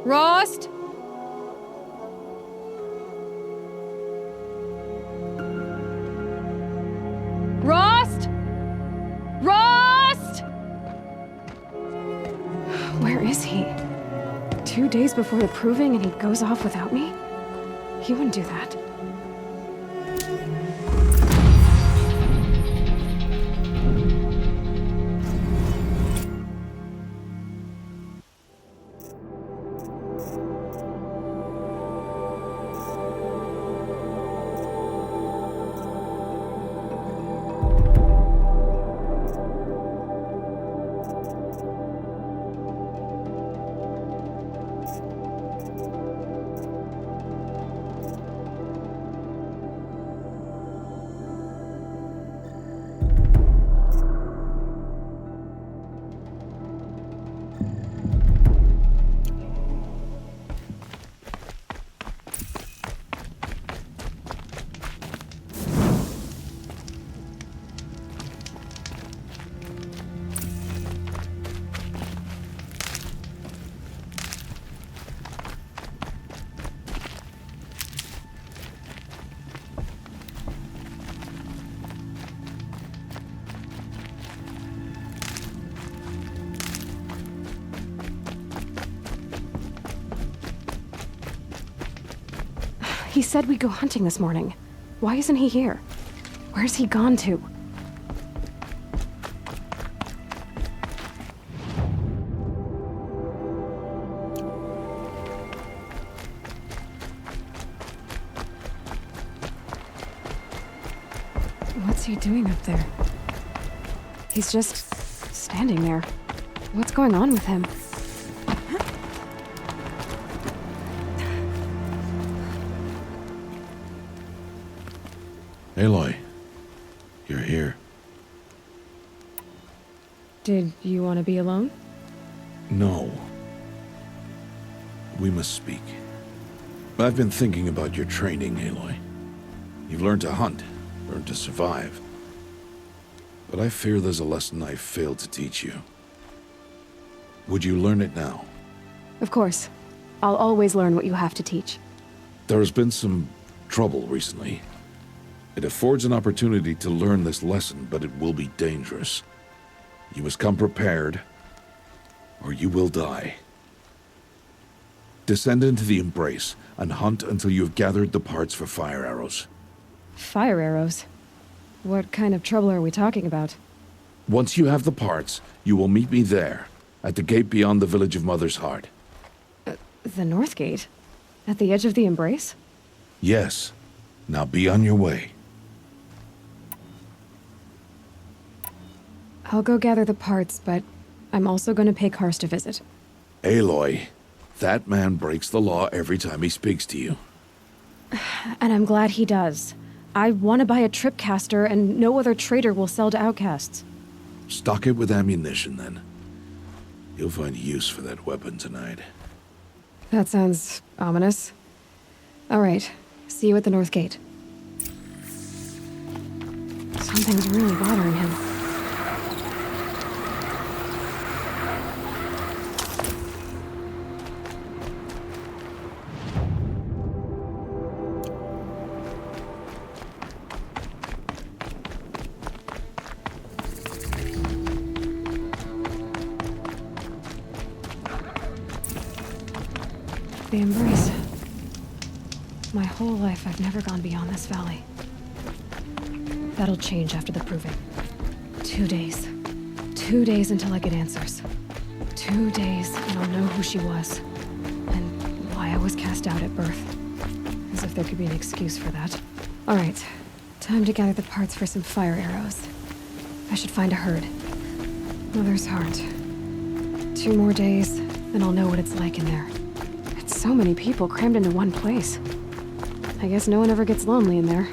Rost? Rost? Rost? Where is he? 2 days before the proving and he goes off without me? He wouldn't do that. He said we'd go hunting this morning. Why isn't he here? Where's he gone to? What's he doing up there? He's just standing there. What's going on with him? Aloy, you're here. Did you want to be alone? No. We must speak. I've been thinking about your training, Aloy. You've learned to hunt, learned to survive. But I fear there's a lesson I've failed to teach you. Would you learn it now? Of course. I'll always learn what you have to teach. There has been some trouble recently. It affords an opportunity to learn this lesson, but it will be dangerous. You must come prepared, or you will die. Descend into the Embrace, and hunt until you have gathered the parts for fire arrows. Fire arrows? What kind of trouble are we talking about? Once you have the parts, you will meet me there, at the gate beyond the village of Mother's Heart. The North Gate? At the edge of the Embrace? Yes. Now be on your way. I'll go gather the parts, but I'm also going to pay Karst a visit. Aloy, that man breaks the law every time he speaks to you. And I'm glad he does. I want to buy a tripcaster, and no other trader will sell to outcasts. Stock it with ammunition, then. You'll find use for that weapon tonight. That sounds ominous. All right, see you at the North Gate. Something's really bothering him. The Embrace. My whole life, I've never gone beyond this valley. That'll change after the proving. 2 days. 2 days until I get answers. 2 days, and I'll know who she was. And why I was cast out at birth. As if there could be an excuse for that. Alright, time to gather the parts for some fire arrows. I should find a herd. Mother's Heart. 2 more days, and I'll know what it's like in there. It's so many people crammed into one place. I guess no one ever gets lonely in there.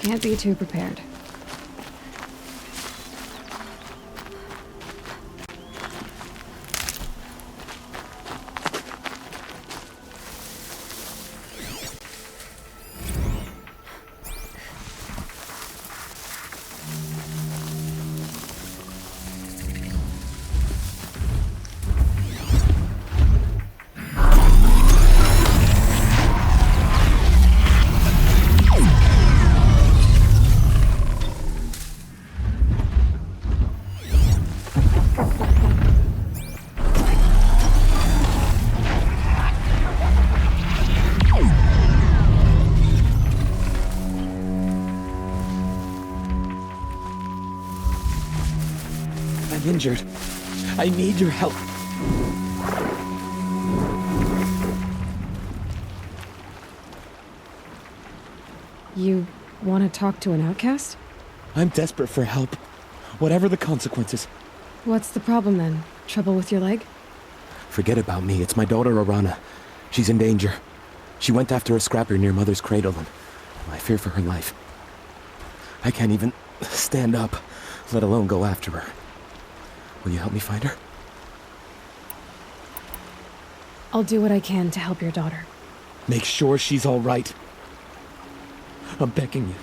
Can't be too prepared. I'm injured. I need your help. You want to talk to an outcast? I'm desperate for help. Whatever the consequences. What's the problem then? Trouble with your leg? Forget about me. It's my daughter, Arana. She's in danger. She went after a scrapper near Mother's cradle, and I fear for her life. I can't even stand up, let alone go after her. Will you help me find her? I'll do what I can to help your daughter. Make sure she's all right. I'm begging you.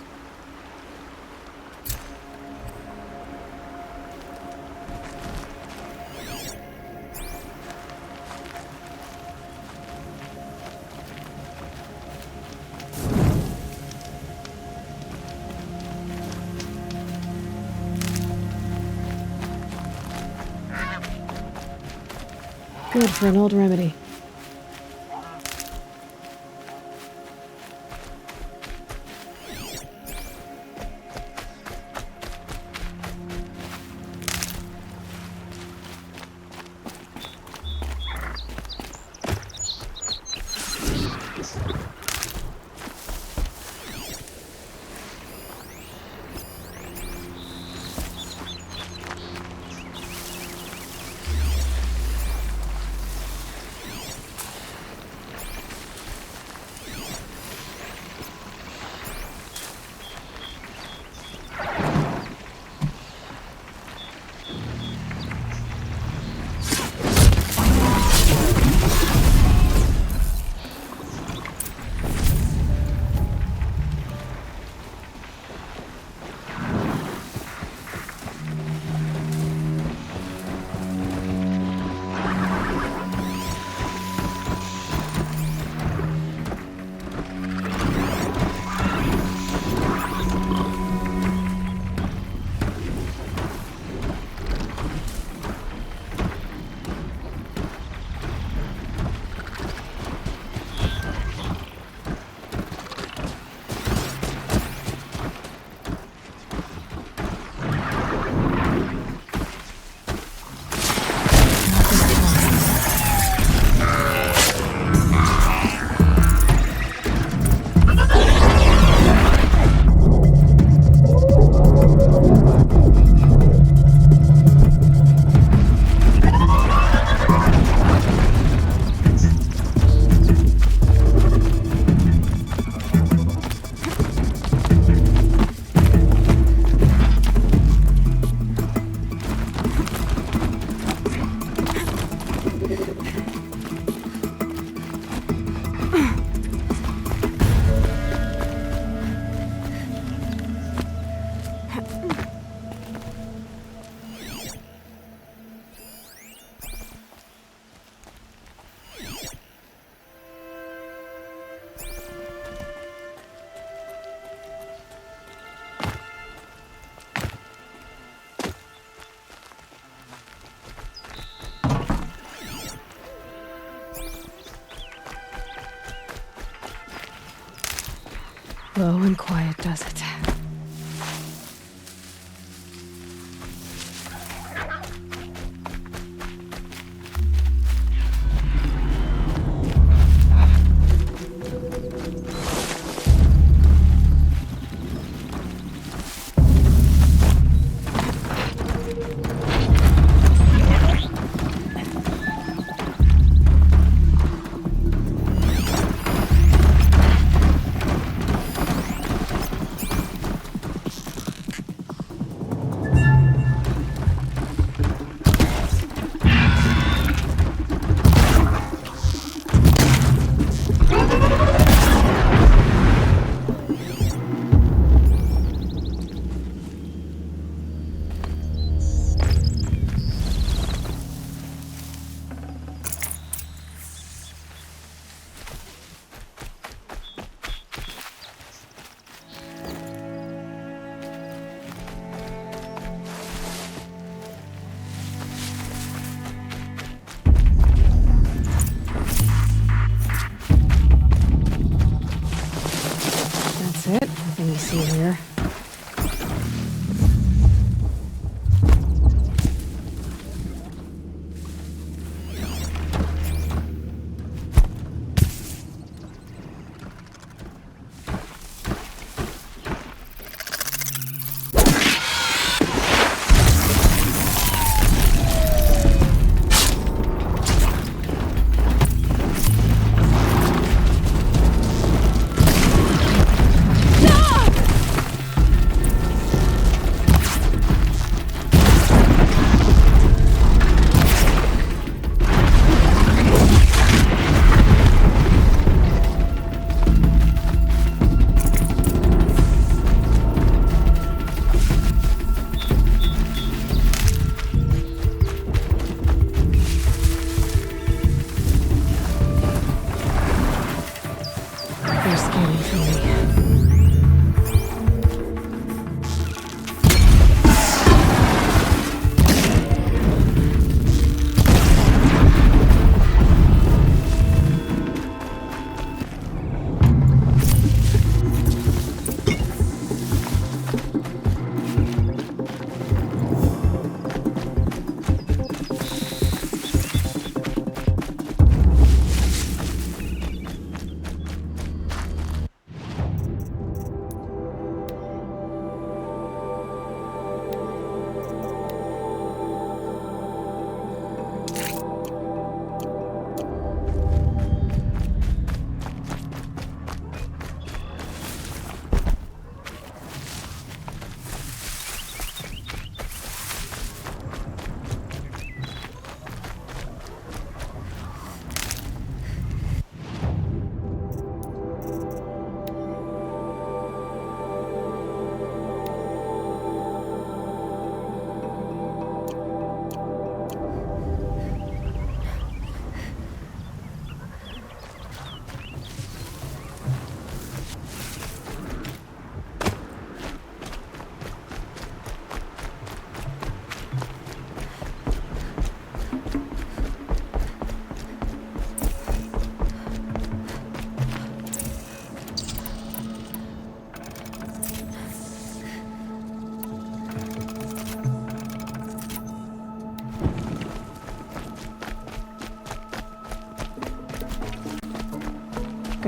Good for an old remedy. Low and quiet does it.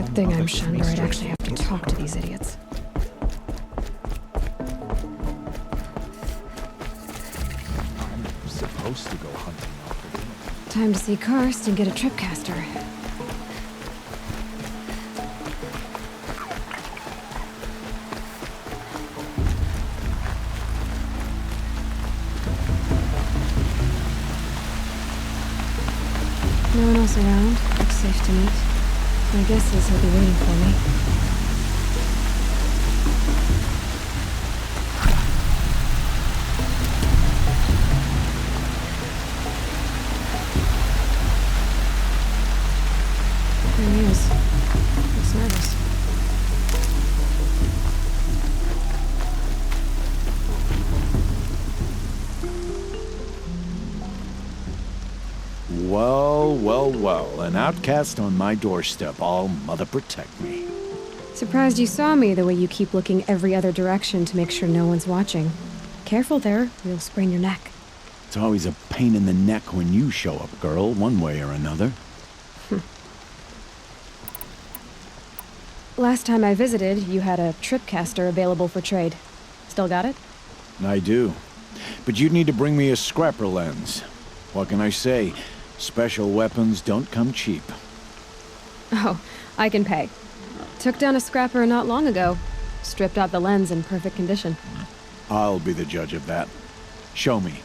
Good thing I'm shunned, or I'd actually have to talk to these idiots. I'm supposed to go hunting after dinner. Time to see Karst and get a tripcaster. No one else around. Looks safe to meet. My guess is he'll be waiting for me. There he is. Looks nervous. Well, well, well. An outcast on my doorstep. All mother protect me. Surprised you saw me the way you keep looking every other direction to make sure no one's watching. Careful there, you'll sprain your neck. It's always a pain in the neck when you show up, girl, one way or another. Last time I visited, you had a tripcaster available for trade. Still got it? I do. But you'd need to bring me a scrapper lens. What can I say? Special weapons don't come cheap. Oh, I can pay. Took down a scrapper not long ago. Stripped out the lens in perfect condition. I'll be the judge of that. Show me.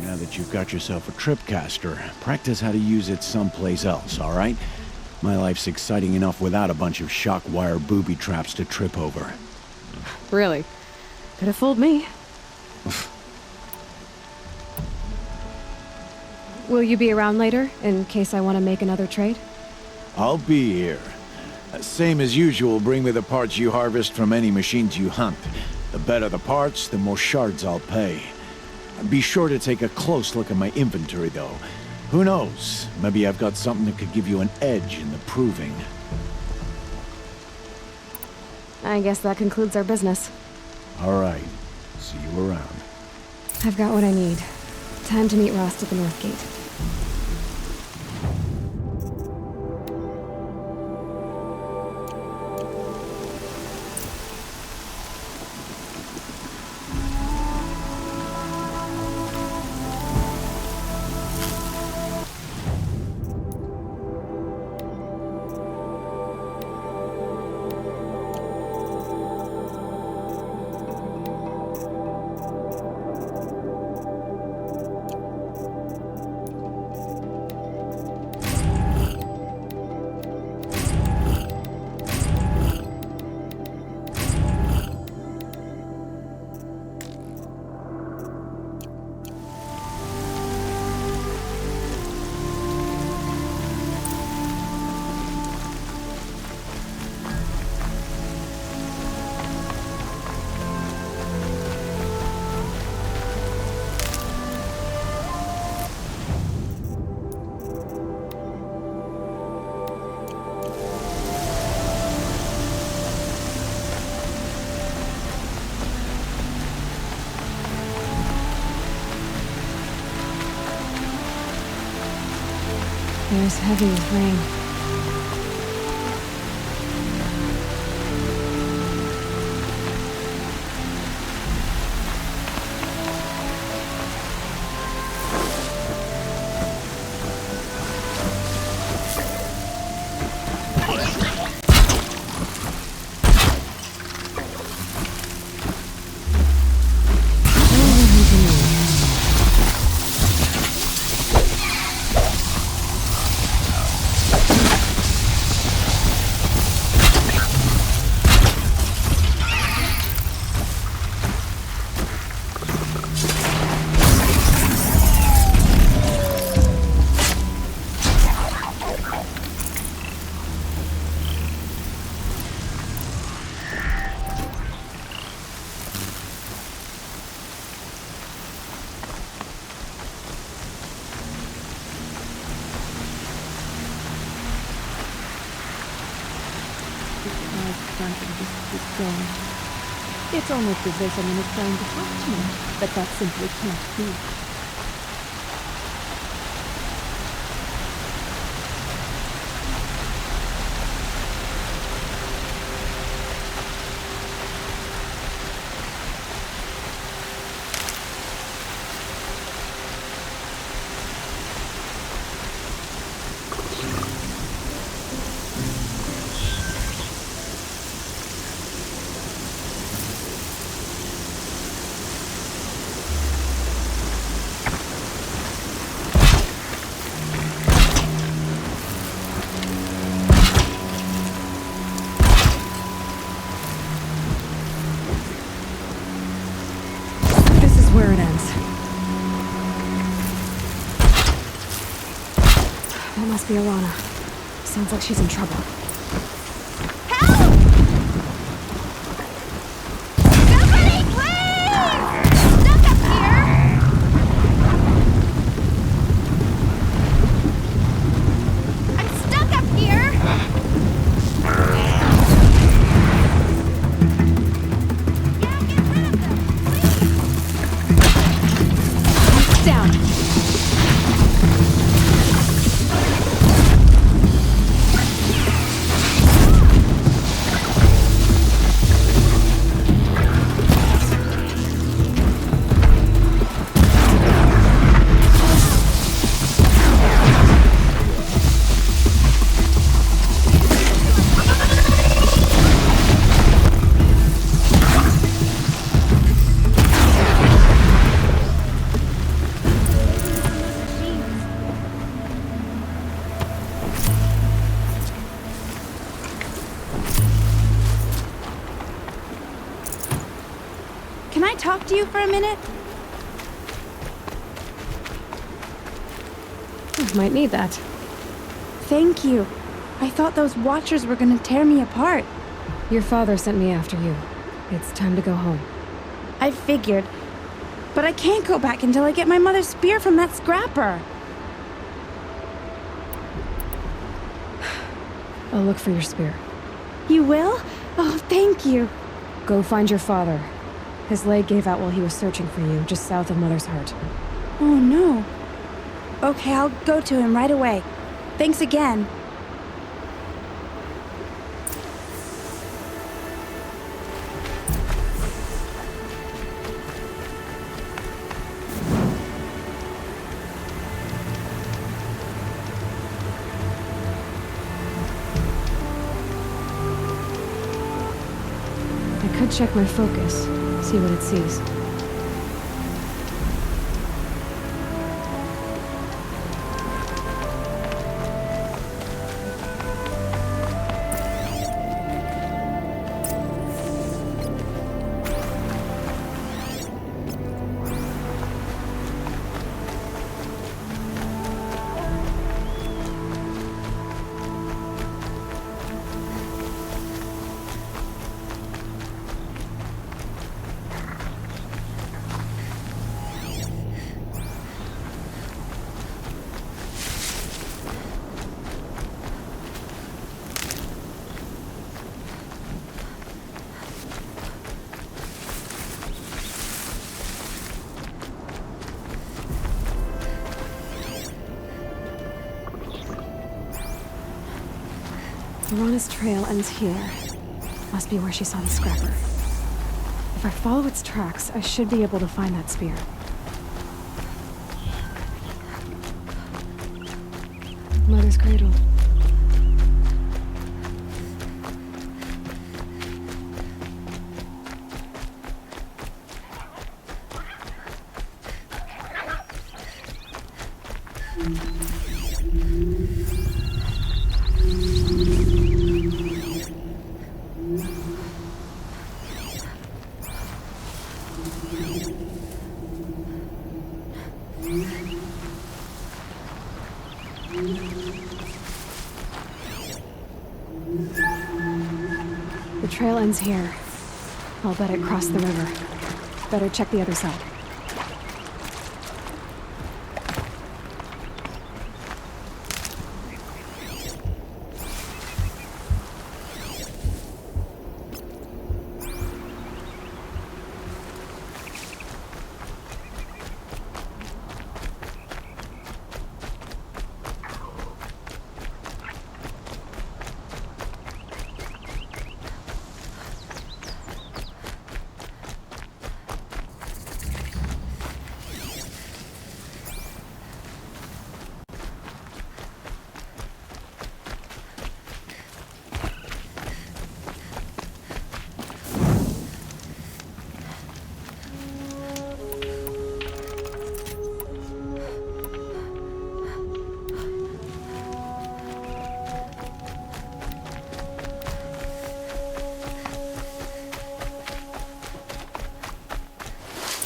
Now that you've got yourself a tripcaster, practice how to use it someplace else, all right? My life's exciting enough without a bunch of shock wire booby traps to trip over. Really? Could have fooled me. Will you be around later, in case I want to make another trade? I'll be here. Same as usual, bring me the parts you harvest from any machines you hunt. The better the parts, the more shards I'll pay. Be sure to take a close look at my inventory, though. Who knows? Maybe I've got something that could give you an edge in the proving. I guess that concludes our business. All right. See you around. I've got what I need. Time to meet Rost at the North Gate. There's heavy as rain. I can't just keep going. It's almost as though someone is trying to talk to me, but that simply can't be. Where it ends. That must be Alana. Sounds like she's in trouble. Somebody, please! Stuck up here! I'm stuck up here! Yeah, get rid of them, please! Down! Can I talk to you for a minute? Might need that. Thank you. I thought those Watchers were gonna tear me apart. Your father sent me after you. It's time to go home. I figured. But I can't go back until I get my mother's spear from that scrapper. I'll look for your spear. You will? Oh, thank you. Go find your father. His leg gave out while he was searching for you, just south of Mother's Heart. Oh, no. Okay, I'll go to him right away. Thanks again. I could check my focus, see what it sees. Lorana's trail ends here. Must be where she saw the scrapper. If I follow its tracks, I should be able to find that spear. Mother's cradle. The trail ends here. I'll bet it crossed the river. Better check the other side.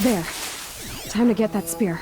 There. Time to get that spear.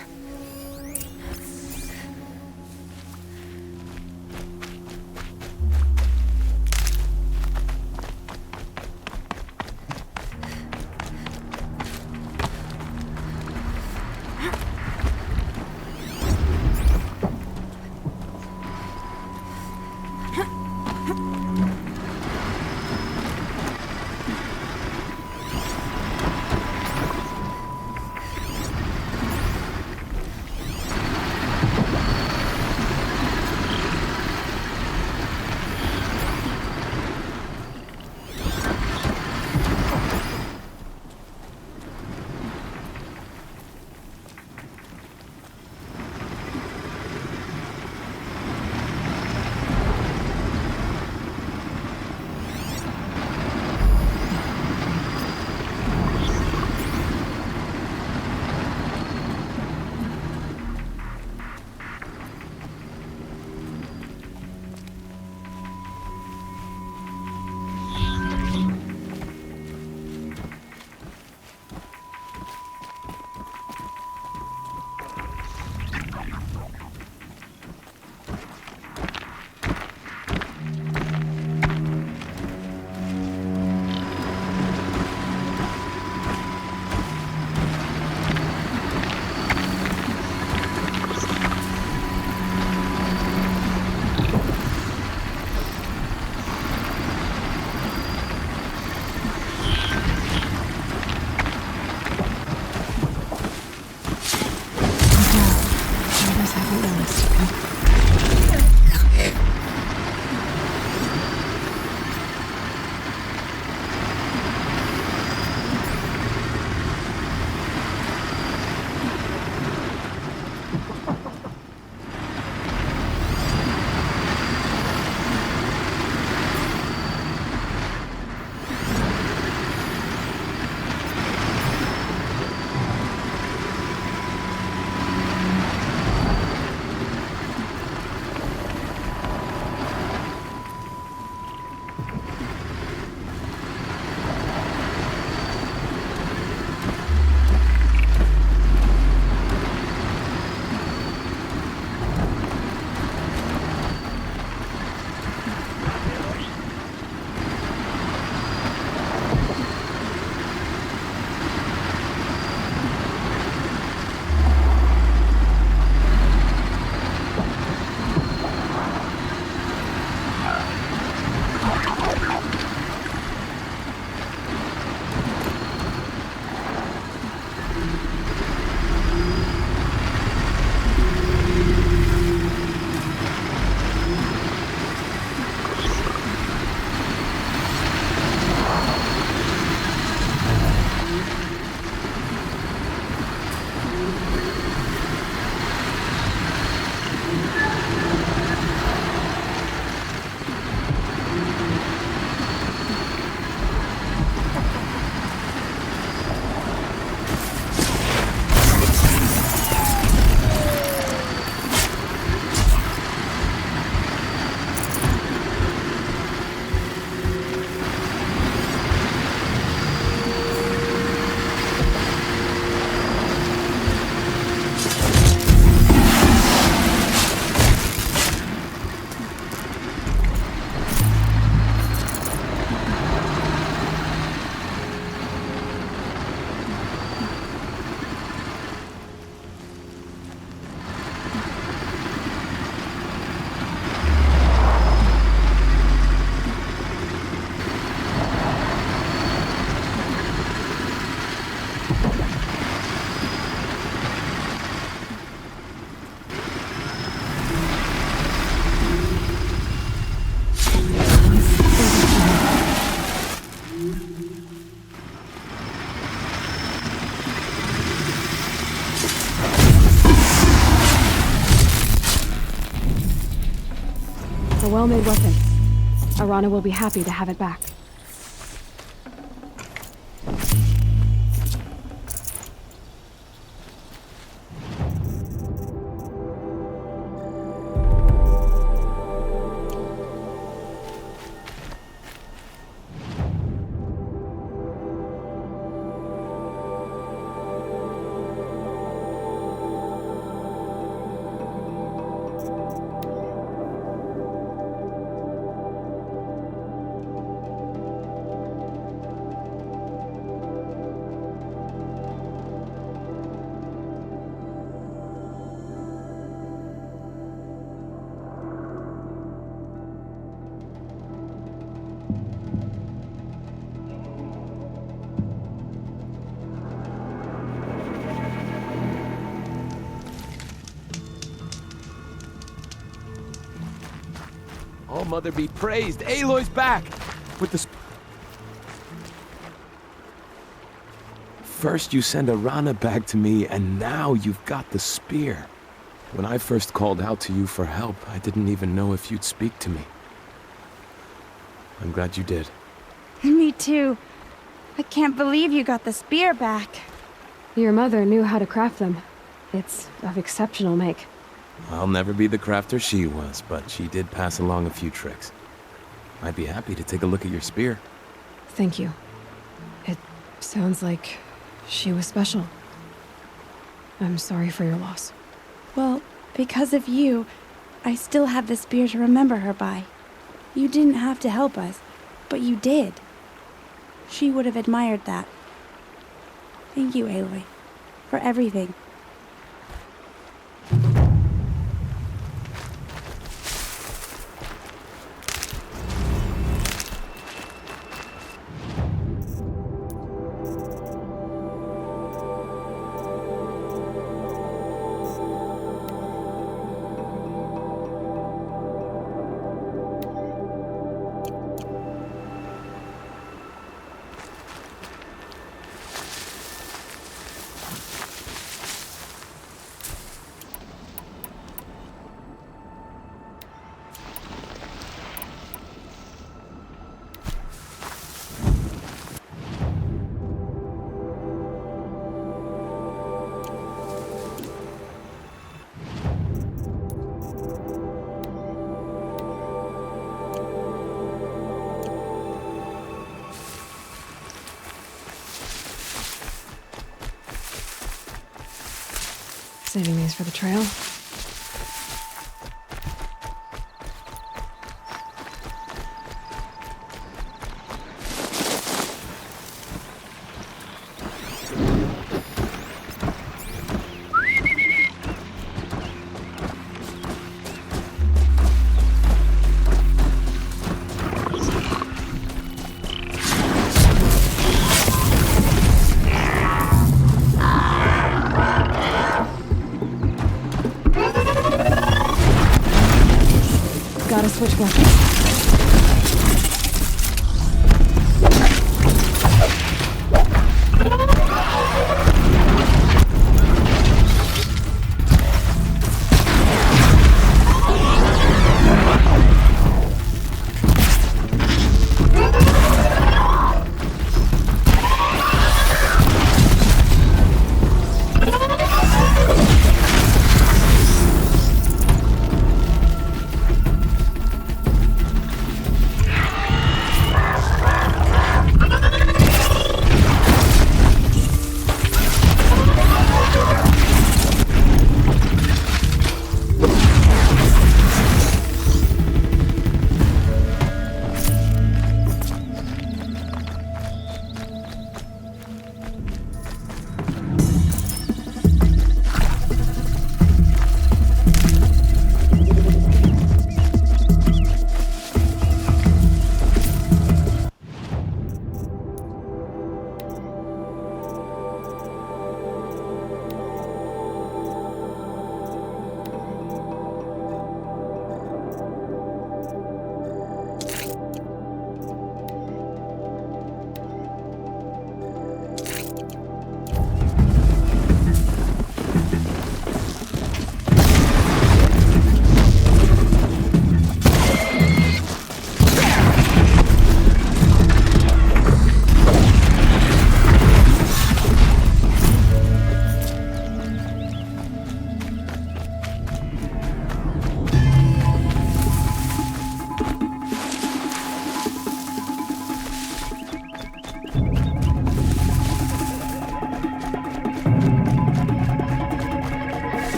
A well-made weapon. Arana will be happy to have it back. Mother be praised. Aloy's back! With the... First you send Arana back to me, and now you've got the spear. When I first called out to you for help, I didn't even know if you'd speak to me. I'm glad you did. Me too. I can't believe you got the spear back. Your mother knew how to craft them. It's of exceptional make. I'll never be the crafter she was, but she did pass along a few tricks. I'd be happy to take a look at your spear. Thank you. It sounds like she was special. I'm sorry for your loss. Well, because of you, I still have the spear to remember her by. You didn't have to help us, but you did. She would have admired that. Thank you, Aloy, for everything. Saving these for the trail. Gotta switch weapons.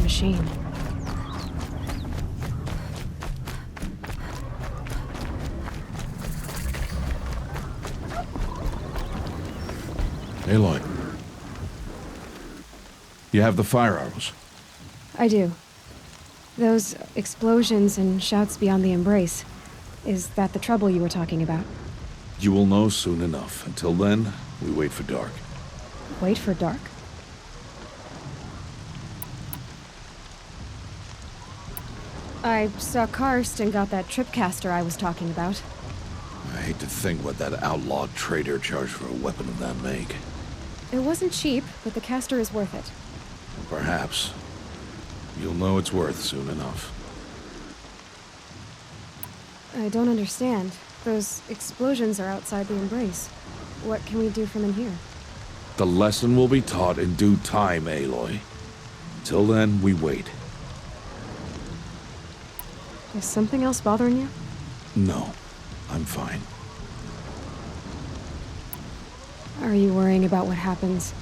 Machine. Aloy. You have the fire arrows. I do. Those explosions and shouts beyond the embrace. Is that the trouble you were talking about? You will know soon enough. Until then, we wait for dark. Wait for dark? I saw Karst and got that tripcaster I was talking about. I hate to think what that outlawed trader charged for a weapon of that make. It wasn't cheap, but the caster is worth it. Perhaps. You'll know its worth soon enough. I don't understand. Those explosions are outside the Embrace. What can we do from in here? The lesson will be taught in due time, Aloy. Until then, we wait. Is something else bothering you? No, I'm fine. Are you worrying about what happens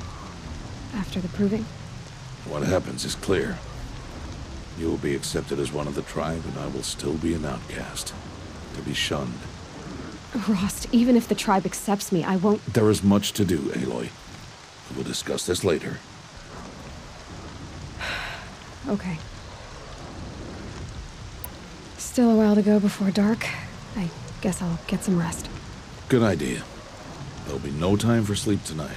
after the proving? What happens is clear. You will be accepted as one of the tribe, and I will still be an outcast. To be shunned. Rost, even if the tribe accepts me, I won't... There is much to do, Aloy. We'll discuss this later. Okay. Still a while to go before dark. I guess I'll get some rest. Good idea. There'll be no time for sleep tonight.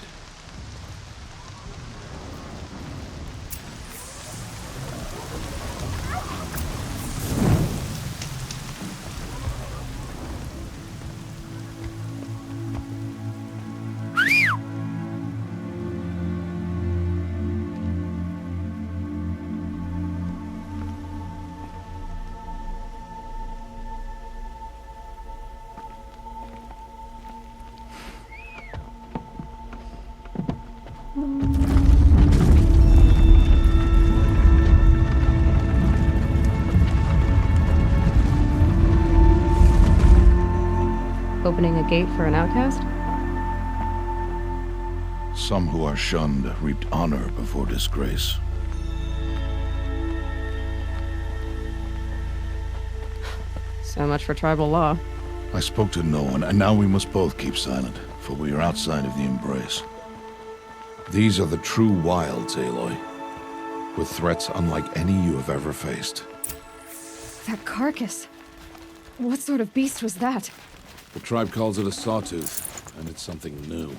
Opening a gate for an outcast? Some who are shunned reaped honor before disgrace. So much for tribal law. I spoke to no one, and now we must both keep silent, for we are outside of the Embrace. These are the true wilds, Aloy, with threats unlike any you have ever faced. That carcass. What sort of beast was that? The tribe calls it a sawtooth, and it's something new.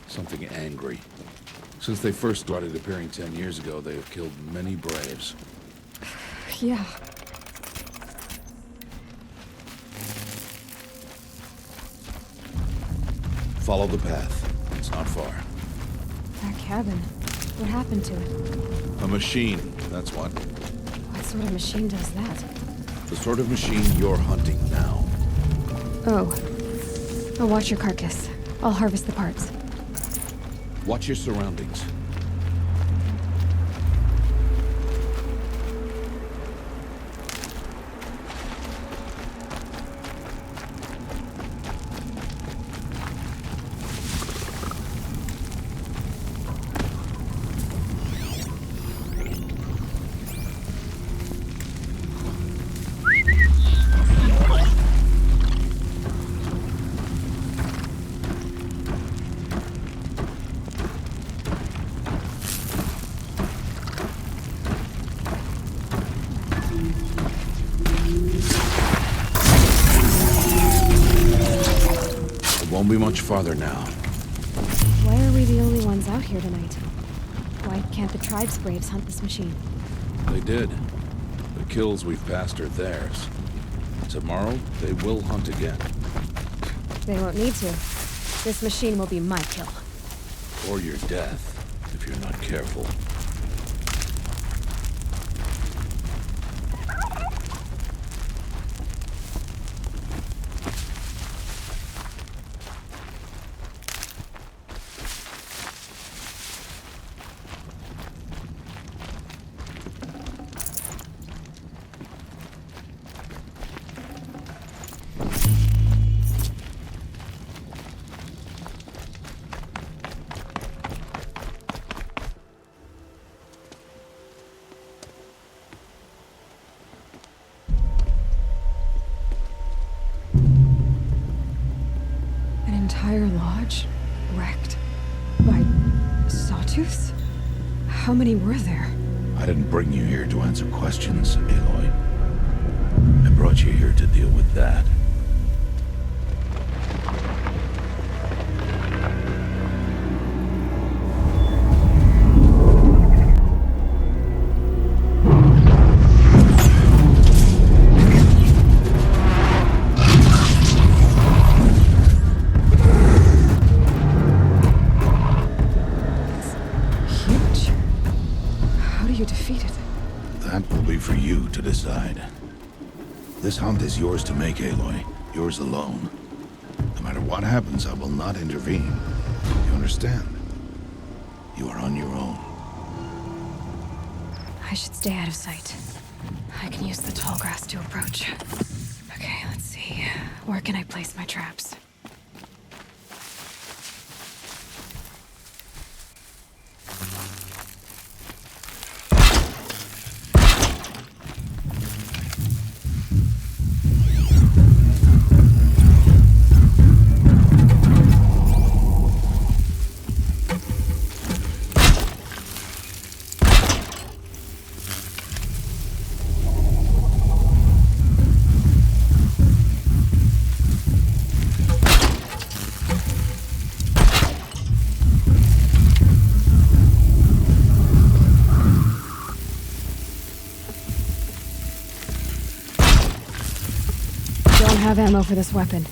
Something angry. Since they first started appearing 10 years ago, they have killed many braves. Yeah. Follow the path. It's not far. That cabin. What happened to it? A machine, that's what. What sort of machine does that? The sort of machine you're hunting now. Oh. I'll watch your carcass. I'll harvest the parts. Watch your surroundings. Won't be much farther now. Why are we the only ones out here tonight? Why can't the tribe's braves hunt this machine? They did. The kills we've passed are theirs. Tomorrow, they will hunt again. They won't need to. This machine will be my kill. Or your death, if you're not careful. Entire lodge wrecked by sawtooths? How many were there? I didn't bring you here to answer questions, Aloy. I brought you here to deal with that. you defeat it? That will be for you to decide. This hunt is yours to make, Aloy. Yours alone. No matter what happens, I will not intervene. You understand? You are on your own. I should stay out of sight. I can use the tall grass to approach. Okay, let's see. Where can I place my traps? Don't have ammo for this weapon.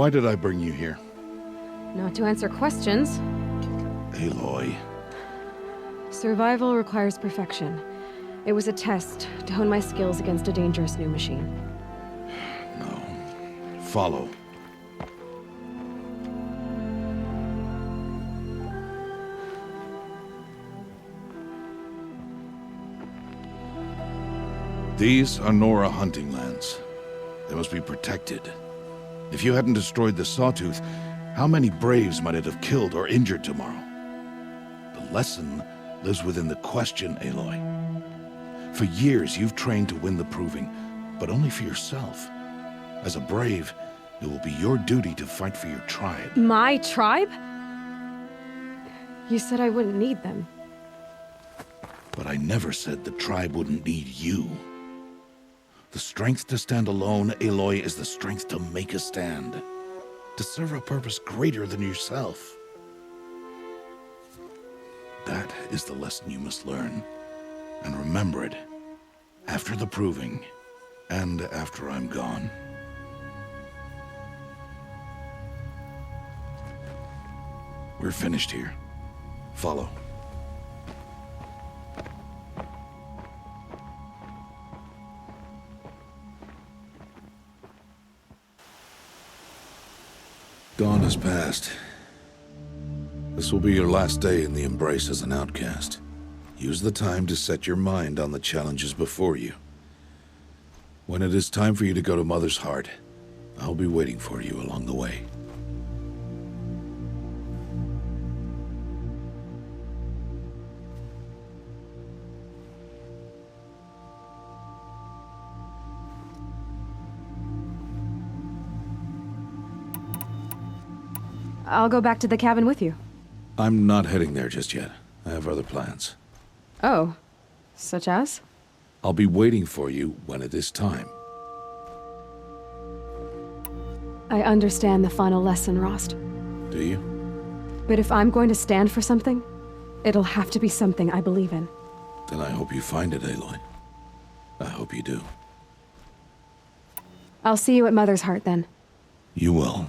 Why did I bring you here? Not to answer questions. Aloy. Survival requires perfection. It was a test to hone my skills against a dangerous new machine. No. Follow. These are Nora hunting lands. They must be protected. If you hadn't destroyed the Sawtooth, How many Braves might it have killed or injured tomorrow? The lesson lives within the question, Aloy. For years, you've trained to win the proving, but only for yourself. As a Brave, it will be your duty to fight for your tribe. My tribe? You said I wouldn't need them. But I never said the tribe wouldn't need you. The strength to stand alone, Aloy, is the strength to make a stand. To serve a purpose greater than yourself. That is the lesson you must learn. And remember it. After the proving, and after I'm gone. We're finished here. Follow. Dawn has passed. This will be your last day in the Embrace as an outcast. Use the time to set your mind on the challenges before you. When it is time for you to go to Mother's Heart, I'll be waiting for you along the way. I'll go back to the cabin with you. I'm not heading there just yet. I have other plans. Oh. Such as? I'll be waiting for you when it is time. I understand the final lesson, Rost. Do you? But if I'm going to stand for something, it'll have to be something I believe in. Then I hope you find it, Aloy. I hope you do. I'll see you at Mother's Heart then. You will.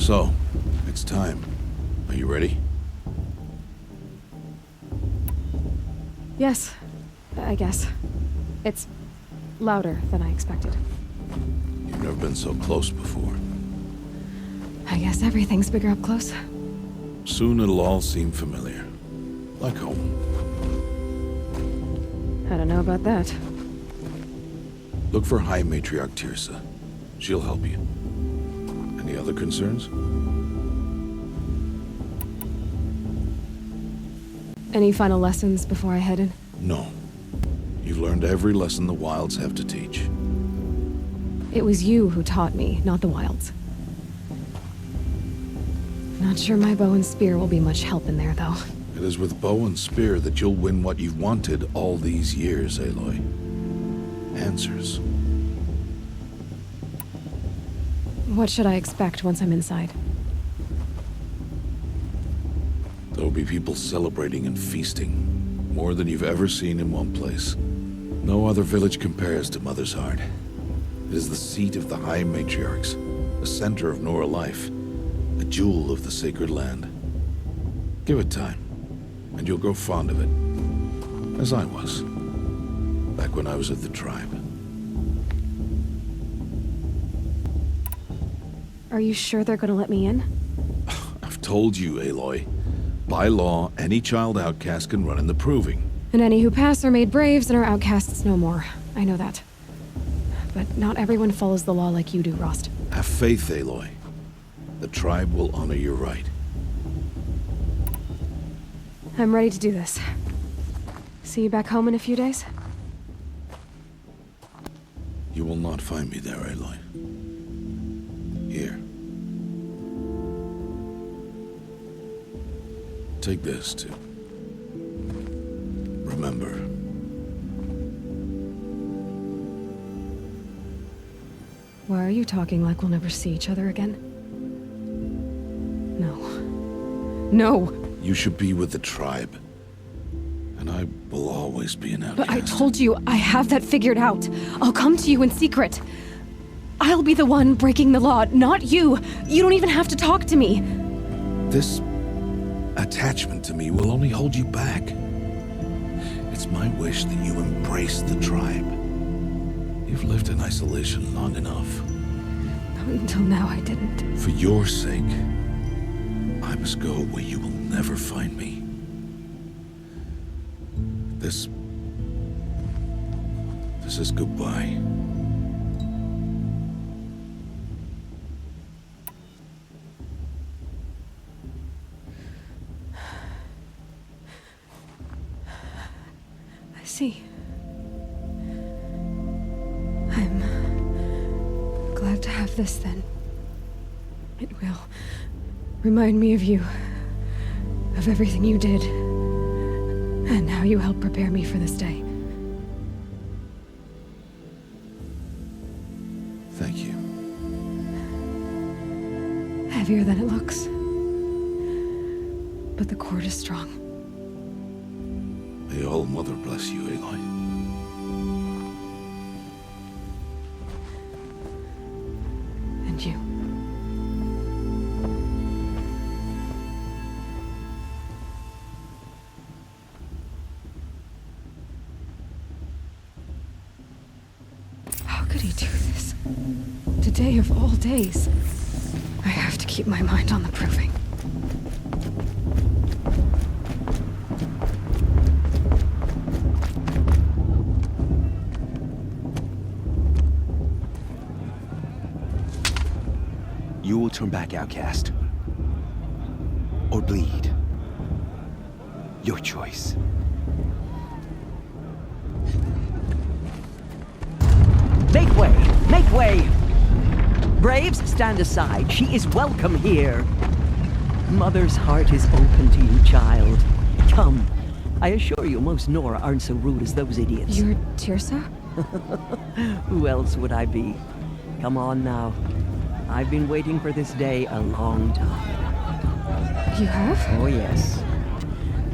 So, it's time. Are you ready? Yes, I guess. It's louder than I expected. You've never been so close before. I guess everything's bigger up close. Soon it'll all seem familiar. Like home. I don't know about that. Look for High Matriarch Tirsa. She'll help you. Any other concerns? Any final lessons before I head in? No. You've learned every lesson the Wilds have to teach. It was you who taught me, not the Wilds. Not sure my bow and spear will be much help in there, though. It is with bow and spear that you'll win what you've wanted all these years, Aloy. Answers. What should I expect once I'm inside? There'll be people celebrating and feasting. More than you've ever seen in one place. No other village compares to Mother's Heart. It is the seat of the High Matriarchs, the center of Nora life, a jewel of the sacred land. Give it time, and you'll grow fond of it. As I was, back when I was at the tribe. Are you sure they're gonna let me in? I've told you, Aloy. By law, any child outcast can run in the proving. And any who pass are made braves and are outcasts no more. I know that. But not everyone follows the law like you do, Rost. Have faith, Aloy. The tribe will honor your right. I'm ready to do this. See you back home in a few days? You will not find me there, Aloy. Here. Take this, too. Remember. Why are you talking like we'll never see each other again? No. No! You should be with the tribe. And I will always be an outcast. But I told you, I have that figured out. I'll come to you in secret. I'll be the one breaking the law, not you. You don't even have to talk to me. This attachment to me will only hold you back. It's my wish that you embrace the tribe. You've lived in isolation long enough. Until now, I didn't. For your sake, I must go where you will never find me. This is goodbye. I see. I'm glad to have this then. It will remind me of you, of everything you did, and how you helped prepare me for this day. Thank you. Heavier than it looks. But the cord is strong. May All-Mother bless you, Aloy. And you. How could he do this? Today of all days. I have to keep my mind on the proving. You will turn back, outcast. Or bleed. Your choice. Make way! Make way! Braves, stand aside. She is welcome here. Mother's heart is open to you, child. Come. I assure you, most Nora aren't so rude as those idiots. You're Tirsa? Who else would I be? Come on now. I've been waiting for this day a long time. You have? Oh, yes.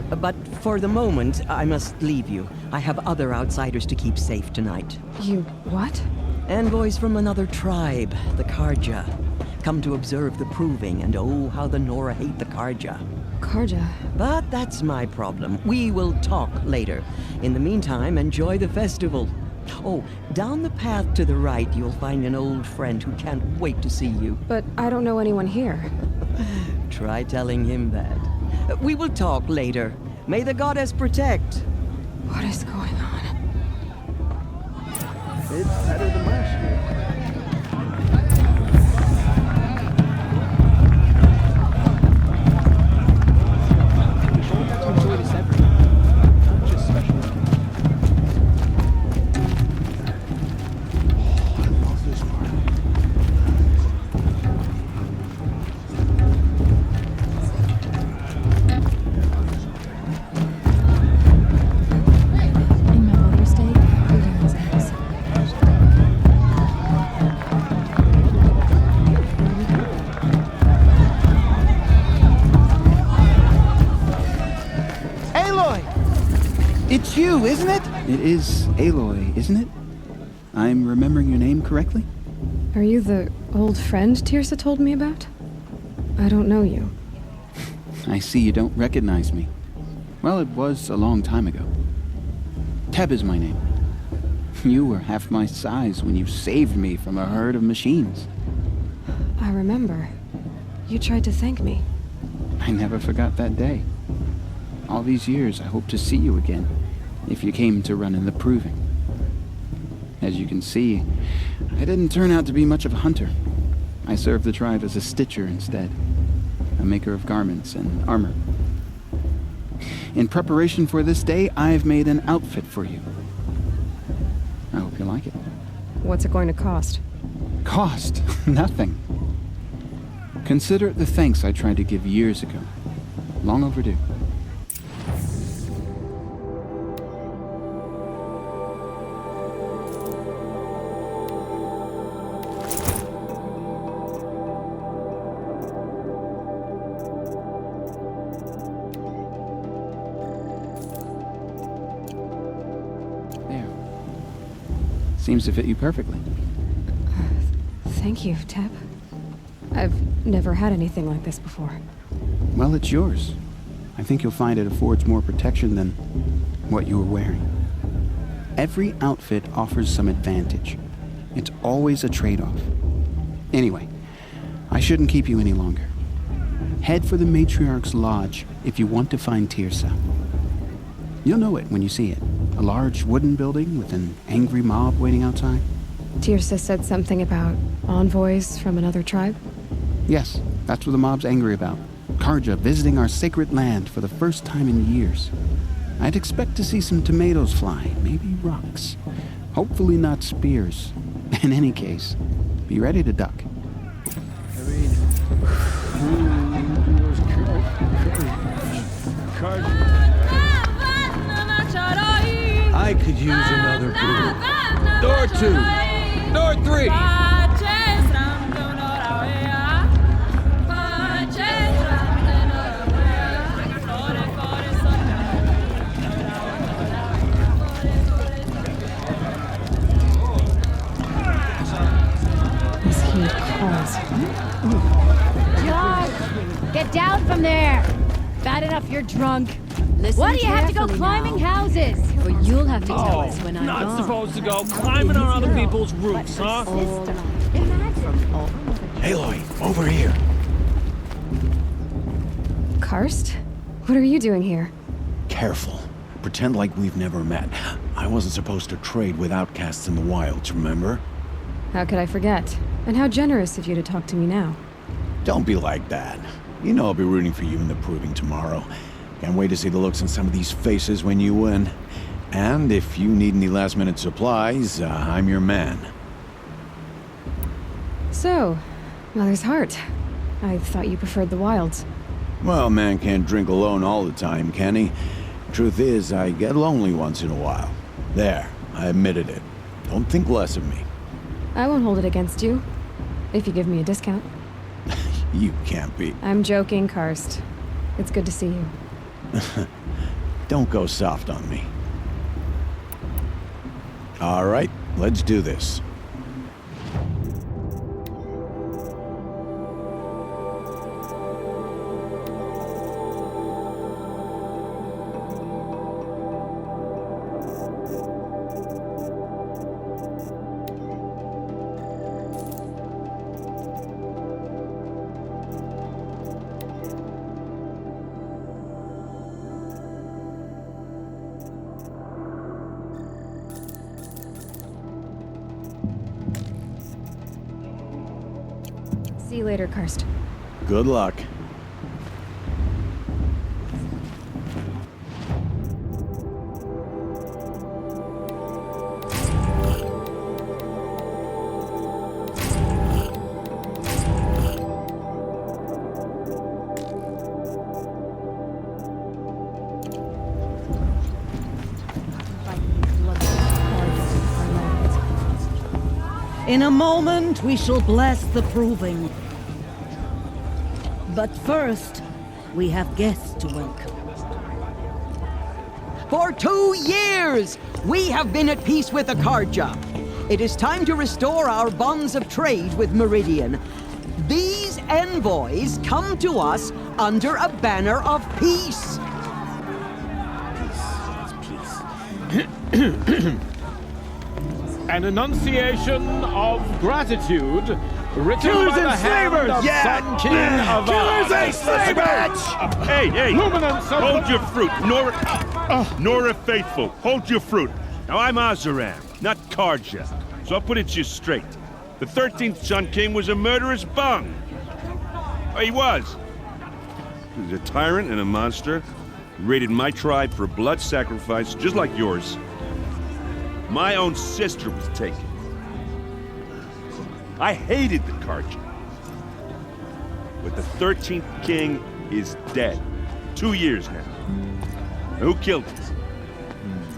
But for the moment, I must leave you. I have other outsiders to keep safe tonight. You what? Envoys from another tribe, the Karja. Come to observe the proving, and oh, how the Nora hate the Karja. Karja. But that's my problem. We will talk later. In the meantime, enjoy the festival. Oh, down the path to the right, you'll find an old friend who can't wait to see you. But I don't know anyone here. Try telling him that. We will talk later. May the goddess protect. What is going on? It's better than last year. In my mother's day, proving was nice. Aloy! It's you, isn't it? It is Aloy, isn't it? I'm remembering your name correctly? Are you the old friend Tirsa told me about? I don't know you. I see you don't recognize me. Well, it was a long time ago. Teb is my name. You were half my size when you saved me from a herd of machines. I remember. You tried to thank me. I never forgot that day. All these years, I hope to see you again, if you came to run in the proving. As you can see, I didn't turn out to be much of a hunter. I served the tribe as a stitcher instead, a maker of garments and armor. In preparation for this day, I've made an outfit for you. I hope you like it. What's it going to cost? Cost? Nothing. Consider it the thanks I tried to give years ago. Long overdue. There. Seems to fit you perfectly. Thank you, Teb. I've never had anything like this before. Well, it's yours. I think you'll find it affords more protection than what you were wearing. Every outfit offers some advantage. It's always a trade-off. Anyway, I shouldn't keep you any longer. Head for the Matriarch's Lodge if you want to find Tirsa. You'll know it when you see it. A large wooden building with an angry mob waiting outside. Tirsa said something about envoys from another tribe? Yes, that's what the mob's angry about. Karja visiting our sacred land for the first time in years. I'd expect to see some tomatoes fly, maybe rocks. Hopefully not spears. In any case, be ready to duck. I could use another brew. Door 2. Door 3. These heat calls. Dog! Get down from there! Bad enough you're drunk. Listen Why do you have to go carefully climbing now. houses? Or you'll have to tell us when I'm Not gone. supposed to go climbing on other people's roofs, huh? Aloy, over here. Karst? What are you doing here? Careful. Pretend like we've never met. I wasn't supposed to trade with outcasts in the wilds, remember? How could I forget? And how generous of you to talk to me now. Don't be like that. You know I'll be rooting for you in the proving tomorrow. Can't wait to see the looks on some of these faces when you win. And if you need any last-minute supplies, I'm your man. So, Mother's Heart. I thought you preferred the wilds. Well, man can't drink alone all the time, can he? Truth is, I get lonely once in a while. There, I admitted it. Don't think less of me. I won't hold it against you. If you give me a discount. You can't be. I'm joking, Karst. It's good to see you. Don't go soft on me. All right, let's do this. See you later, Karst. Good luck. In a moment, we shall bless the proving. But first, we have guests to welcome. For 2 years, we have been at peace with Akarja. It is time to restore our bonds of trade with Meridian. These envoys come to us under a banner of peace. An enunciation of gratitude written Killers by the and hand slavers! of Sun King of Killers and slavers! Hey, hey! Luminance of Hold your fruit, Nora Faithful. Hold your fruit. Now I'm Azaram, not Karja, so I'll put it to you straight. The 13th Sun King was a murderous bung. Oh, he was. He was a tyrant and a monster. He raided my tribe for blood sacrifice, just like yours. My own sister was taken. I hated the Karja. But the 13th king is dead. 2 years now. Who killed him?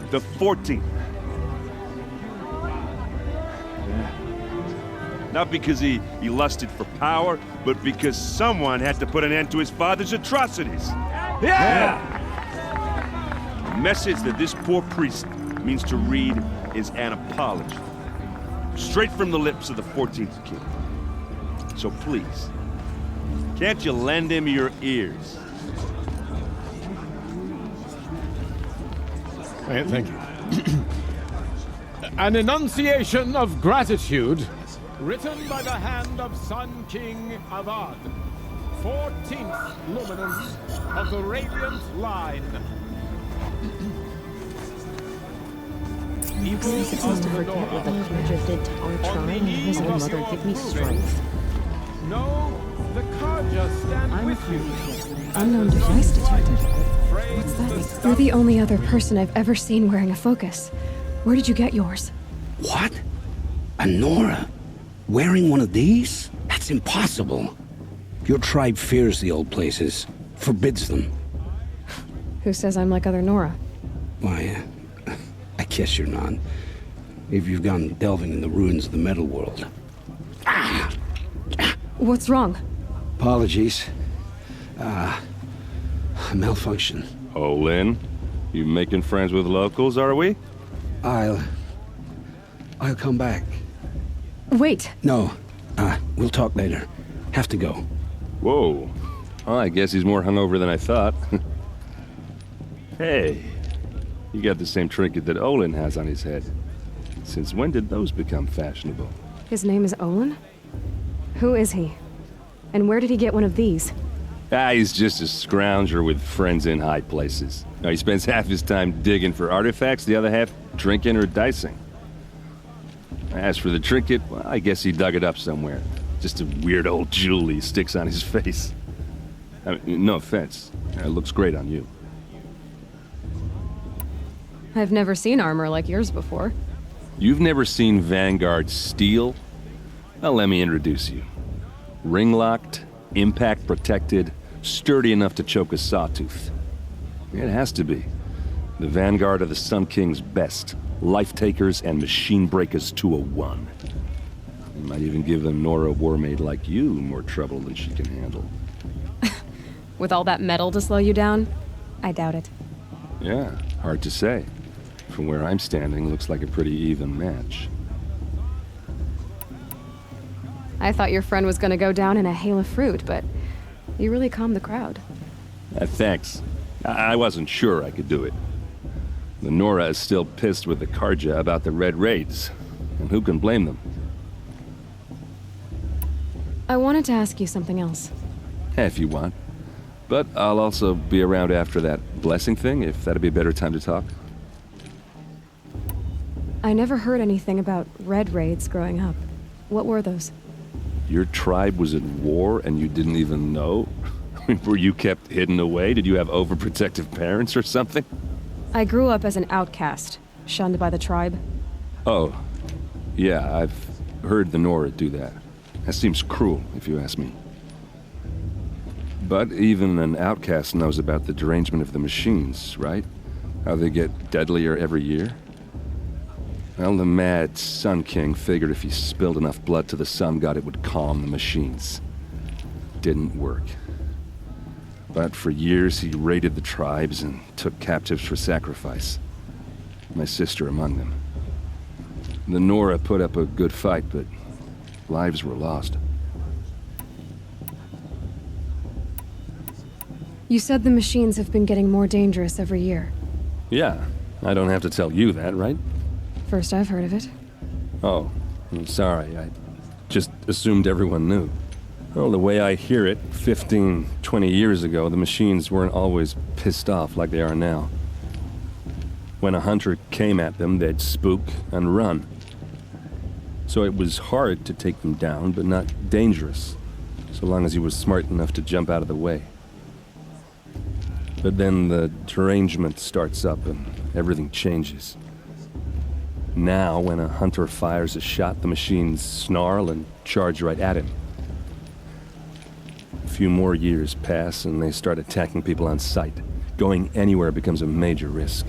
The 14th. Not because he lusted for power, but because someone had to put an end to his father's atrocities. Yeah! The message that this poor priest means to read is an apology. Straight from the lips of the 14th king. So please, can't you lend him your ears? Thank you. An enunciation of gratitude written by the hand of Sun King Avad, 14th luminance of the Radiant Line. He supposed to forget what the Karja did to our tribe and his own mother give me strength. No, the Karja stand with you. Unknown device detected. What's that mean? You're the only other person I've ever seen wearing a focus. Where did you get yours? What? A Nora? Wearing one of these? That's impossible. Your tribe fears the old places, forbids them. Who says I'm like other Nora? Why, I guess you're not. If you've gone delving in the ruins of the metal world. What's wrong? Apologies. A malfunction. Oh, Lynn, you making friends with locals, are we? I'll come back. Wait. No, we'll talk later. Have to go. Whoa. Well, I guess he's more hungover than I thought. Hey, you got the same trinket that Olin has on his head. Since when did those become fashionable? His name is Olin? Who is he? And where did he get one of these? He's just a scrounger with friends in high places. Now, he spends half his time digging for artifacts, the other half drinking or dicing. As for the trinket, well, I guess he dug it up somewhere. Just a weird old jewel he sticks on his face. I mean, no offense. It looks great on you. I've never seen armor like yours before. You've never seen Vanguard steel? Well, let me introduce you. Ring-locked, impact-protected, sturdy enough to choke a sawtooth. It has to be. The Vanguard of the Sun King's best. Life-takers and machine breakers to a one. You might even give a Nora Warmaid like you more trouble than she can handle. With all that metal to slow you down? I doubt it. Yeah, hard to say. From where I'm standing, looks like a pretty even match. I thought your friend was gonna go down in a hail of fruit, but you really calmed the crowd. Thanks. I wasn't sure I could do it. The Nora is still pissed with the Karja about the Red Raids, and who can blame them? I wanted to ask you something else. If you want. But I'll also be around after that blessing thing, if that'd be a better time to talk. I never heard anything about Red Raids growing up. What were those? Your tribe was at war and you didn't even know? I mean, were you kept hidden away? Did you have overprotective parents or something? I grew up as an outcast, shunned by the tribe. Oh, yeah, I've heard the Nora do that. That seems cruel, if you ask me. But even an outcast knows about the derangement of the machines, right? How they get deadlier every year? Well, the mad Sun King figured if he spilled enough blood to the Sun God, it would calm the machines. Didn't work. But for years, he raided the tribes and took captives for sacrifice. My sister among them. The Nora put up a good fight, but lives were lost. You said the machines have been getting more dangerous every year. Yeah, I don't have to tell you that, right? First I've heard of it. Oh, I'm sorry. I just assumed everyone knew. Well, the way I hear it, 15, 20 years ago, the machines weren't always pissed off like they are now. When a hunter came at them, they'd spook and run. So it was hard to take them down, but not dangerous, so long as he was smart enough to jump out of the way. But then the derangement starts up and everything changes. Now, when a hunter fires a shot, the machines snarl and charge right at him. A few more years pass and they start attacking people on sight. Going anywhere becomes a major risk.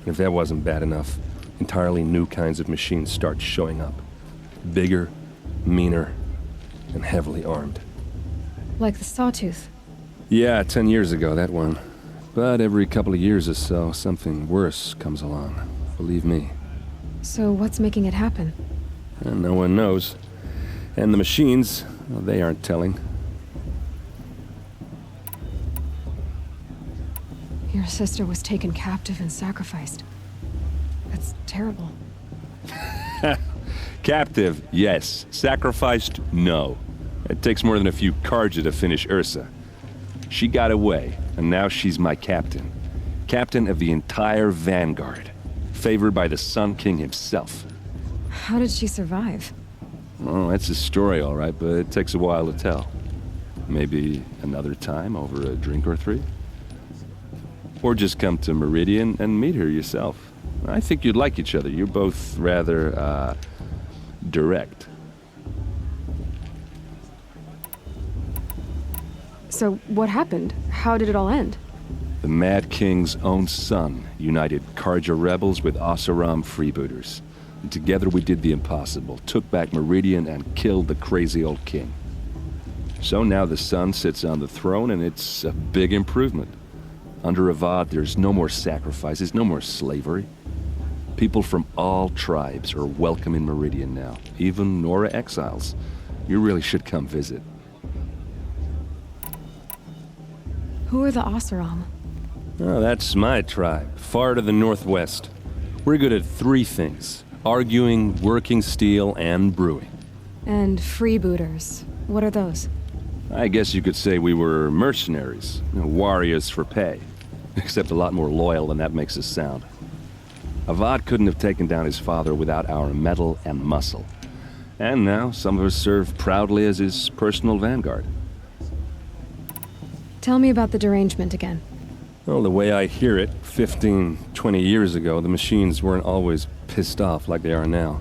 If that wasn't bad enough, entirely new kinds of machines start showing up. Bigger, meaner, and heavily armed. Like the Sawtooth. Yeah, 10 years ago, that one. But every couple of years or so, something worse comes along. Believe me. So what's making it happen? And no one knows. And the machines, well, they aren't telling. Your sister was taken captive and sacrificed. That's terrible. Captive, yes. Sacrificed, no. It takes more than a few Karja to finish Ursa. She got away, and now she's my captain. Captain of the entire Vanguard. Favored by the Sun King himself. How did she survive? Oh, that's a story, all right, but it takes a while to tell. Maybe another time over a drink or three? Or just come to Meridian and meet her yourself. I think you'd like each other. You're both rather, direct. So what happened? How did it all end? The Mad King's own son united Karja rebels with Oseram freebooters. And together we did the impossible, took back Meridian and killed the crazy old king. So now the son sits on the throne and it's a big improvement. Under Avad, there's no more sacrifices, no more slavery. People from all tribes are welcome in Meridian now, even Nora exiles. You really should come visit. Who are the Oseram? Oh, that's my tribe, far to the northwest. We're good at three things: arguing, working steel, and brewing. And freebooters. What are those? I guess you could say we were mercenaries, warriors for pay. Except a lot more loyal than that makes us sound. Avad couldn't have taken down his father without our metal and muscle. And now some of us serve proudly as his personal vanguard. Tell me about the derangement again. Well, the way I hear it, 15, 20 years ago, the machines weren't always pissed off like they are now.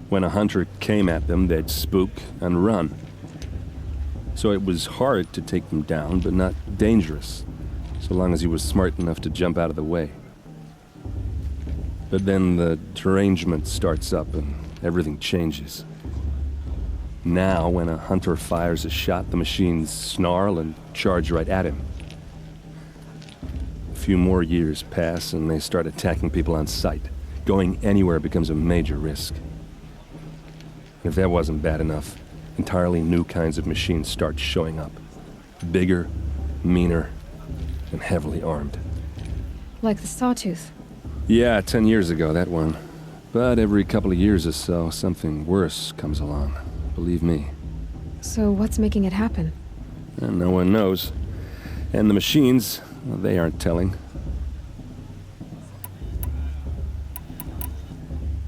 When a hunter came at them, they'd spook and run. So it was hard to take them down, but not dangerous, so long as he was smart enough to jump out of the way. But then the derangement starts up and everything changes. Now, when a hunter fires a shot, the machines snarl and charge right at him. A few more years pass and they start attacking people on sight. Going anywhere becomes a major risk. If that wasn't bad enough, entirely new kinds of machines start showing up. Bigger, meaner, and heavily armed. Like the Sawtooth. Yeah, 10 years ago, that one. But every couple of years or so, something worse comes along. Believe me. So what's making it happen? And no one knows. And the machines, well, they aren't telling.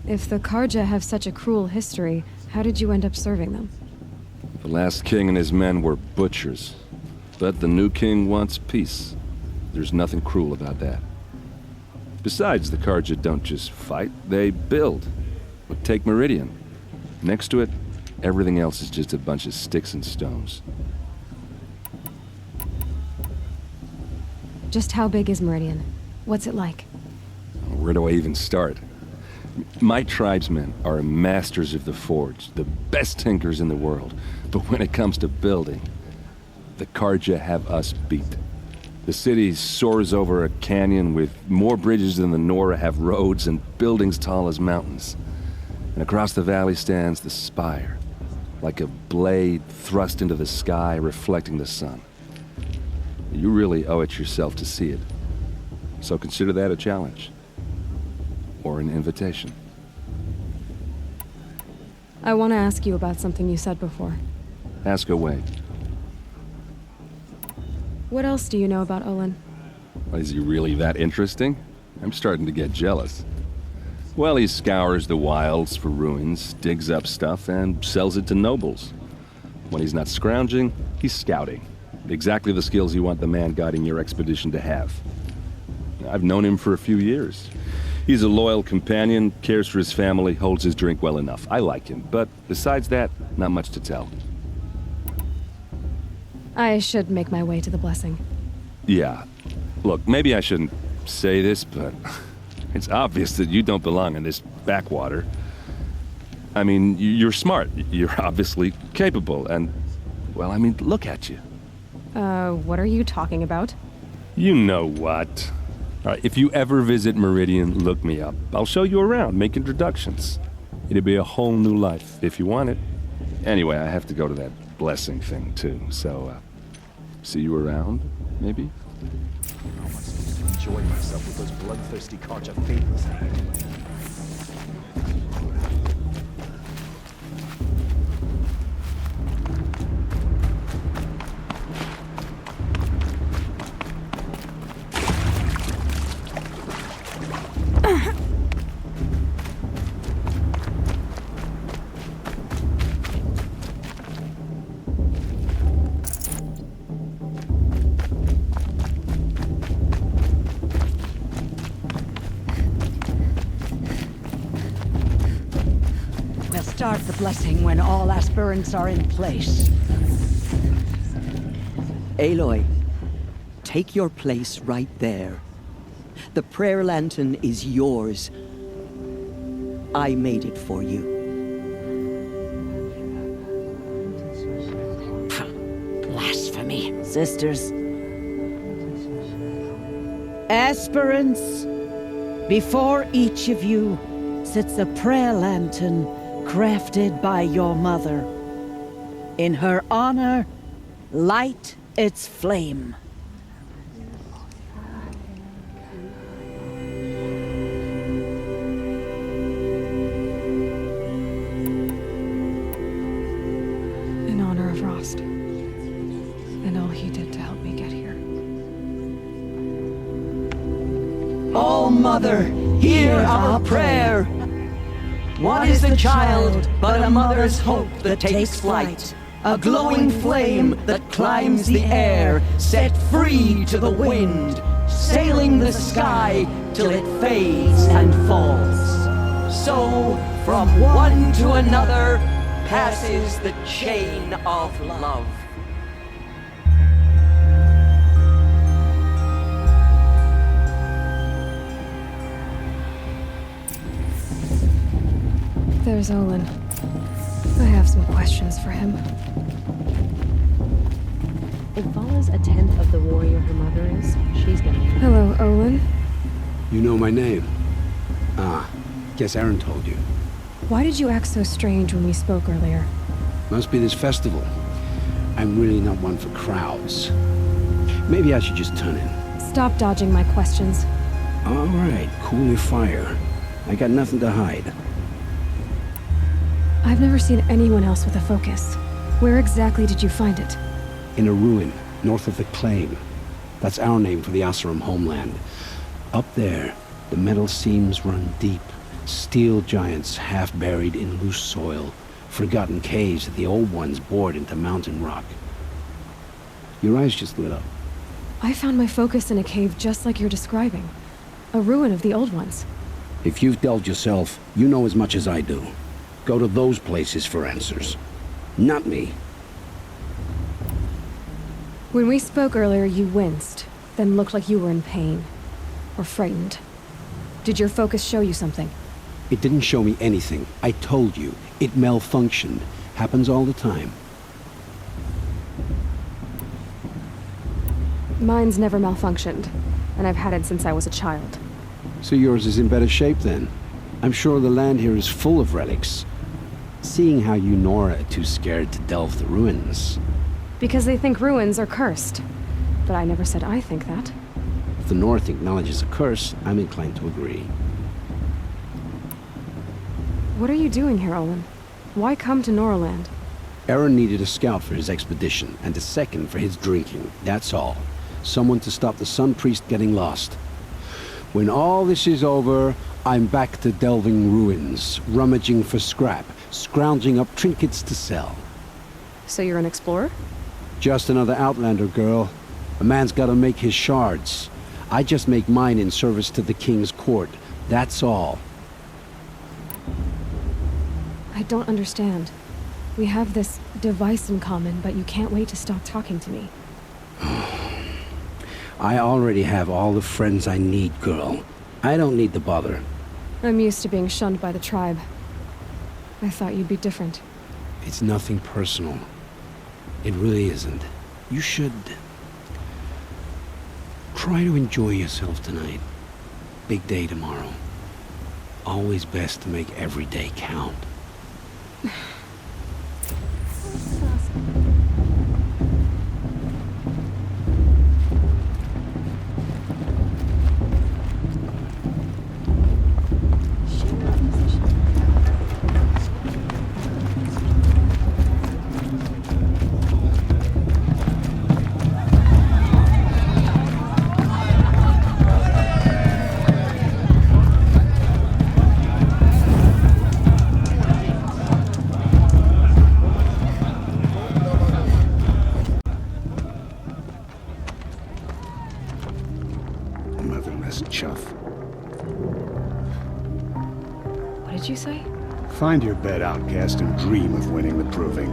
If the Karja have such a cruel history, How did you end up serving them? The last king and his men were butchers. But the new king wants peace. There's nothing cruel about that. Besides, the Carja don't just fight, they build. But take Meridian. Next to it, everything else is just a bunch of sticks and stones. Just how big is Meridian? What's it like? Where do I even start? My tribesmen are masters of the forge, the best tinkers in the world. But when it comes to building, the Carja have us beat. The city soars over a canyon with more bridges than the Nora have roads and buildings tall as mountains. And across the valley stands the spire, like a blade thrust into the sky reflecting the sun. You really owe it yourself to see it. So consider that a challenge. Or an invitation. I want to ask you about something you said before. Ask away. What else do you know about Olin? Is he really that interesting? I'm starting to get jealous. Well, he scours the wilds for ruins, digs up stuff, and sells it to nobles. When he's not scrounging, he's scouting. Exactly the skills you want the man guiding your expedition to have. I've known him for a few years. He's a loyal companion, cares for his family, holds his drink well enough. I like him, but besides that, not much to tell. I should make my way to the blessing. Yeah. Look, maybe I shouldn't say this, but it's obvious that you don't belong in this backwater. I mean, you're smart. You're obviously capable, and, well, I mean, look at you. What are you talking about? You know what. All right, if you ever visit Meridian, look me up. I'll show you around, make introductions. It'll be a whole new life, if you want it. Anyway, I have to go to that blessing thing, too, so, see you around, maybe? I want to enjoy myself with those bloodthirsty Carja faithlessly. Start the blessing when all aspirants are in place. Aloy, take your place right there. The prayer lantern is yours. I made it for you. Blasphemy. Sisters. Aspirants, before each of you sits a prayer lantern crafted by your mother. In her honor, light its flame. In honor of Rost. And all he did to help me get here. Oh, Mother, hear our prayer. What is the child but a mother's hope that takes flight? A glowing flame that climbs the air, set free to the wind, sailing the sky till it fades and falls. So, from one to another, passes the chain of love. There's Olin. I have some questions for him. If Vala's a tenth of the warrior her mother is, she's gonna win. Hello, Olin. You know my name? Ah, guess Aaron told you. Why did you act so strange when we spoke earlier? Must be this festival. I'm really not one for crowds. Maybe I should just turn in. Stop dodging my questions. All right, cool your fire. I got nothing to hide. I've never seen anyone else with a focus. Where exactly did you find it? In a ruin, north of the Claim. That's our name for the Asuram homeland. Up there, the metal seams run deep. Steel giants half buried in loose soil. Forgotten caves that the old ones bored into mountain rock. Your eyes just lit up. I found my focus in a cave just like you're describing. A ruin of the old ones. If you've delved yourself, you know as much as I do. Go to those places for answers. Not me. When we spoke earlier, you winced, then looked like you were in pain. Or frightened. Did your focus show you something? It didn't show me anything. I told you. It malfunctioned. Happens all the time. Mine's never malfunctioned, and I've had it since I was a child. So yours is in better shape then. I'm sure the land here is full of relics. Seeing how you Nora are too scared to delve the ruins. Because they think ruins are cursed. But I never said I think that. If the North acknowledges a curse, I'm inclined to agree. What are you doing here, Olin? Why come to Noraland? Aaron needed a scout for his expedition, and a second for his drinking. That's all. Someone to stop the Sun Priest getting lost. When all this is over, I'm back to delving ruins, rummaging for scrap, scrounging up trinkets to sell. So you're an explorer? Just another Outlander, girl. A man's gotta make his shards. I just make mine in service to the King's court. That's all. I don't understand. We have this device in common, but you can't wait to stop talking to me. I already have all the friends I need, girl. I don't need the bother. I'm used to being shunned by the tribe. I thought you'd be different. It's nothing personal. It really isn't. You should... try to enjoy yourself tonight. Big day tomorrow. Always best to make every day count. What did you say? Find your bed, outcast, and dream of winning the proving.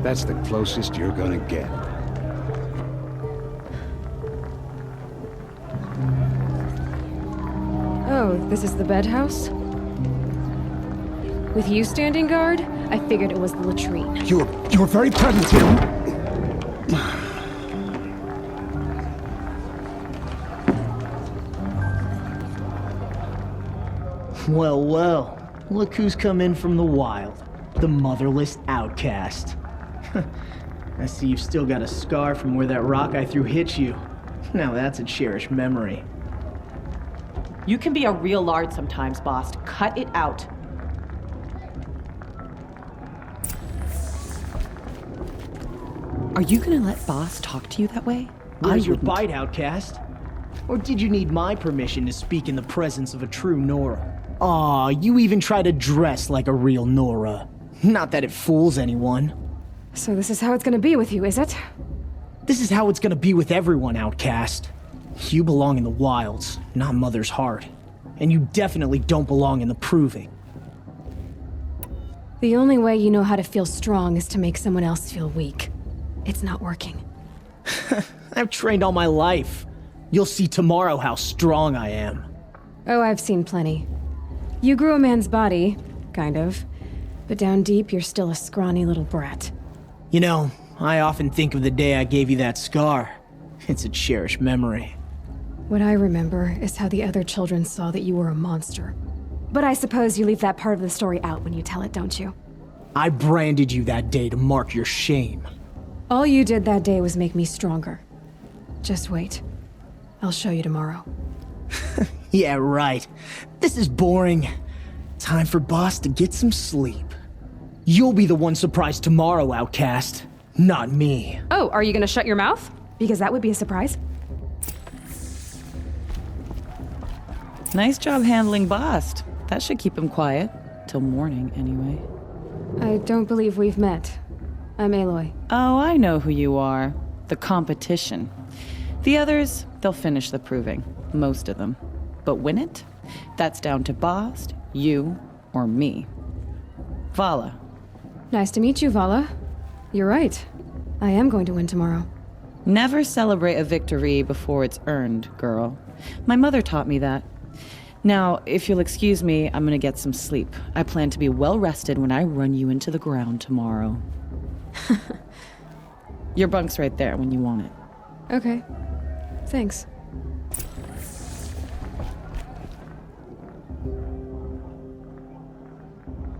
That's the closest you're gonna get. Oh, this is the bed house? With you standing guard, I figured it was the latrine. Your very presence here... Well, well. Look who's come in from the wild. The motherless outcast. I see you've still got a scar from where that rock I threw hit you. Now that's a cherished memory. You can be a real lard sometimes, boss. Cut it out. Are you gonna let boss talk to you that way? Where's your bite, outcast? Or did you need my permission to speak in the presence of a true Nora? Aw, you even try to dress like a real Nora. Not that it fools anyone. So this is how it's gonna be with you, is it? This is how it's gonna be with everyone, outcast. You belong in the wilds, not Mother's heart. And you definitely don't belong in the proving. The only way you know how to feel strong is to make someone else feel weak. It's not working. I've trained all my life. You'll see tomorrow how strong I am. Oh, I've seen plenty. You grew a man's body, kind of. But down deep, you're still a scrawny little brat. You know, I often think of the day I gave you that scar. It's a cherished memory. What I remember is how the other children saw that you were a monster. But I suppose you leave that part of the story out when you tell it, don't you? I branded you that day to mark your shame. All you did that day was make me stronger. Just wait. I'll show you tomorrow. Yeah, right. This is boring. Time for boss to get some sleep. You'll be the one surprised tomorrow, outcast. Not me. Oh, are you gonna shut your mouth? Because that would be a surprise. Nice job handling Bast. That should keep him quiet. Till morning, anyway. I don't believe we've met. I'm Aloy. Oh, I know who you are. The competition. The others, they'll finish the proving. Most of them. But win it? That's down to Bast, you, or me. Vala. Nice to meet you, Vala. You're right. I am going to win tomorrow. Never celebrate a victory before it's earned, girl. My mother taught me that. Now, if you'll excuse me, I'm gonna get some sleep. I plan to be well rested when I run you into the ground tomorrow. Your bunk's right there when you want it. Okay. Thanks.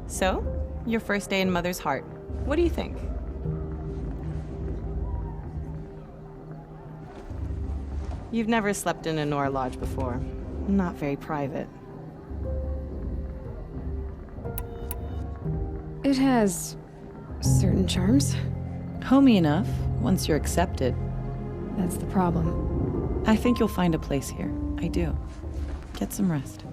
So, your first day in Mother's Heart. What do you think? You've never slept in a Nora lodge before. Not very private. It has certain charms. Homey enough, once you're accepted. That's the problem. I think you'll find a place here. I do. Get some rest.